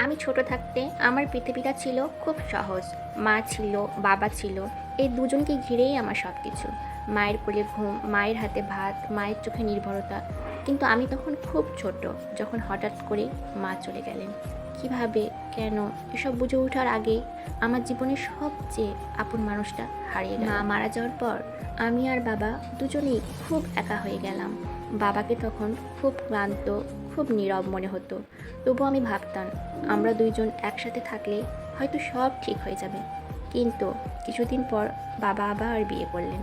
আমি ছোট থাকতে আমার পৃথিবীটা ছিল খুব সহজ। মা ছিল, বাবা ছিল। এই দুজনকে ঘিরেই আমার সব কিছু। মায়ের কোলে ঘুম, মায়ের হাতে ভাত, মায়ের চোখে নির্ভরতা। কিন্তু আমি তখন খুব ছোট, যখন হঠাৎ করে মা চলে গেলেন। কিভাবে, কেন, এসব বুঝে ওঠার আগেই আমার জীবনের সবচেয়ে আপন মানুষটা হারিয়ে গেল। মা মারা যাওয়ার পর আমি আর বাবা দুজনেই খুব একা হয়ে গেলাম। বাবাকে তখন খুব ক্লান্ত, খুব নীরব মনে হতো। তবুও আমি ভাবতাম আমরা দুইজন একসাথে থাকলে হয়তো সব ঠিক হয়ে যাবে। কিন্তু কিছুদিন পর বাবা আবার বিয়ে করলেন।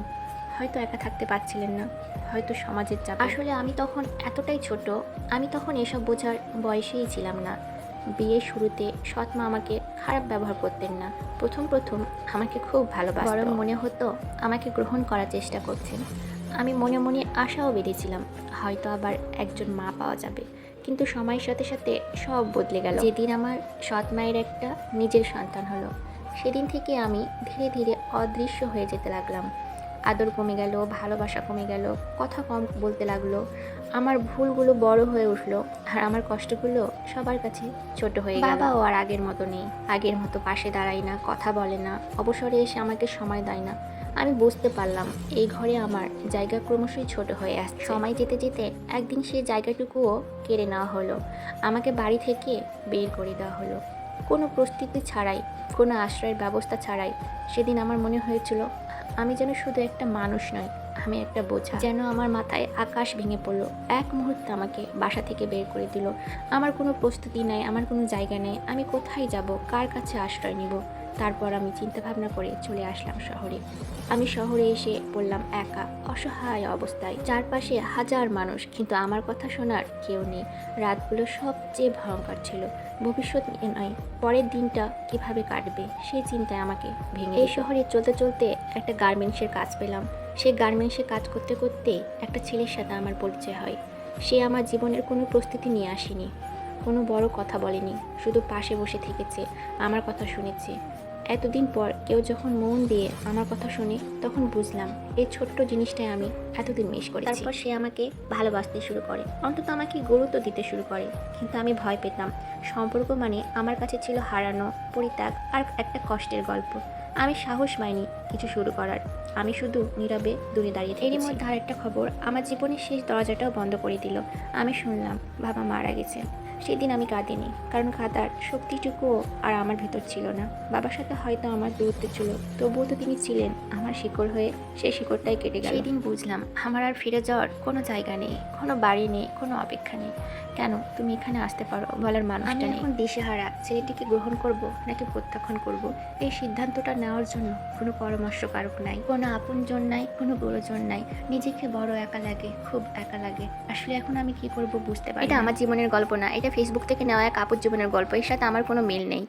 হয়তো একা থাকতে পারছিলেন না, হয়তো সমাজের চাপ। আসলে আমি তখন এতটাই ছোট, আমি তখন এসব বোঝার বয়সেই ছিলাম না। বিয়ের শুরুতে সৎমা আমাকে খারাপ ব্যবহার করতেন না। প্রথম প্রথম আমাকে খুব ভালোবাসতেন, বরং মনে হতো আমাকে গ্রহণ করার চেষ্টা করছেন। আমি মনে মনে আশাও বেঁধেছিলাম হয়তো আবার একজন মা পাওয়া যাবে। কিন্তু সময়ের সাথে সাথে সব বদলে গেল যেদিন আমার সৎ মায়ের একটা নিজের সন্তান হলো। সেদিন থেকে আমি ধীরে ধীরে অদৃশ্য হয়ে যেতে লাগলাম। আদর কমে গেল, ভালোবাসা কমে গেল, কথা কম বলতে লাগলো। আমার ভুলগুলো বড় হয়ে উঠলো, আর আমার কষ্টগুলো সবার কাছে ছোট হয়ে গেল। বাবাও আর আগের মতো নেই, আগের মতো পাশে দাঁড়ায় না, কথা বলে না, অবসরে এসে আমাকে সময় দেয় না। আমি বুঝতে পারলাম এই ঘরে আমার জায়গা ক্রমশই ছোট হয়ে আসছে। সময় যেতে যেতে একদিন সেই জায়গাটুকুও কেড়ে নেওয়া হলো। আমাকে বাড়ি থেকে বের করে দেওয়া হলো, কোনো প্রস্তুতি ছাড়াই, কোনো আশ্রয়ের ব্যবস্থা ছাড়াই। সেদিন আমার মনে হয়েছিল আমি যেন শুধু একটা মানুষ নয়, আমি একটা বোঝা। যেন আমার মাথায় আকাশ ভেঙে পড়লো। এক মুহূর্তে আমাকে বাসা থেকে বের করে দিল। আমার কোনো প্রস্তুতি নাই, আমার কোনো জায়গা নেই। আমি কোথায় যাব, কার কাছে আশ্রয় নিব? তারপর আমি চিন্তা ভাবনা করে চলে আসলাম শহরে। আমি শহরে এসে পড়লাম একা, অসহায় অবস্থায়। চারপাশে হাজার মানুষ, কিন্তু আমার কথা শোনার কেউ নেই। রাতগুলো সবচেয়ে ভয়ঙ্কর ছিল। ভবিষ্যৎ নিয়ে নয়, পরের দিনটা কিভাবে কাটবে সেই চিন্তায় আমাকে ভেঙে। এই শহরে চলতে চলতে একটা গার্মেন্টসের কাজ পেলাম। সেই গার্মেন্টসে কাজ করতে করতে একটা ছেলের সাথে আমার পরিচয় হয়। সে আমার জীবনের কোনো প্রস্তুতি নিয়ে আসেনি, কোনো বড় কথা বলেনি, শুধু পাশে বসে থেকেছে, আমার কথা শুনেছে। এতদিন পর কেউ যখন মন দিয়ে আমার কথা শুনে, তখন বুঝলাম এই ছোট্ট জিনিসটাই আমি এতদিন মিস করেছি। তারপর সে আমাকে ভালোবাসতে শুরু করে, অন্তত আমাকে গুরুত্ব দিতে শুরু করে। কিন্তু আমি ভয় পেতাম। সম্পর্ক মানে আমার কাছে ছিল হারানো, পরিত্যাগ আর একটা কষ্টের গল্প। আমি সাহস পাইনি কিছু শুরু করার। আমি শুধু নীরবে দূরে দাঁড়িয়ে থেকেছি। এরই মধ্যে আরেকটা খবর আমার জীবনের শেষ দরজাটাও বন্ধ করে দিল। আমি শুনলাম বাবা মারা গেছে। সেদিন আমি কাঁদিনি, কারণ কাঁদার শক্তিটুকুও আর আমার ভেতর ছিল না। বাবার সাথে হয়তো আমার দূরত্ব ছিল, তবুও তো তিনি ছিলেন আমার শিকড় হয়ে। সেই শিকড়টাই কেটে গেল। সেই দিন বুঝলাম আমার আর ফিরে যাওয়ার কোনো জায়গা নেই, কোনো বাড়ি নেই, কোনো অপেক্ষা নেই। কেন তুমি এখানে আসতে পারো বলার মানুষটা নেই। এখন দিশেহারা, ছেলেটিকে গ্রহণ করব নাকি প্রত্যাখ্যান করব, এই সিদ্ধান্তটা নেওয়ার জন্য কোনো পরামর্শকারক নাই, কোনো আপনজন নাই, কোনো গুরুজন নাই। নিজেকে বড় একা লাগে, খুব একা লাগে। আসলে এখন আমি কি করব বুঝতে পারি না। এটা আমার জীবনের গল্প না, এটা ফেসবুক থেকে নেওয়া এক আপুর জীবনের গল্প। এর সাথে আমার কোনো মিল নেই।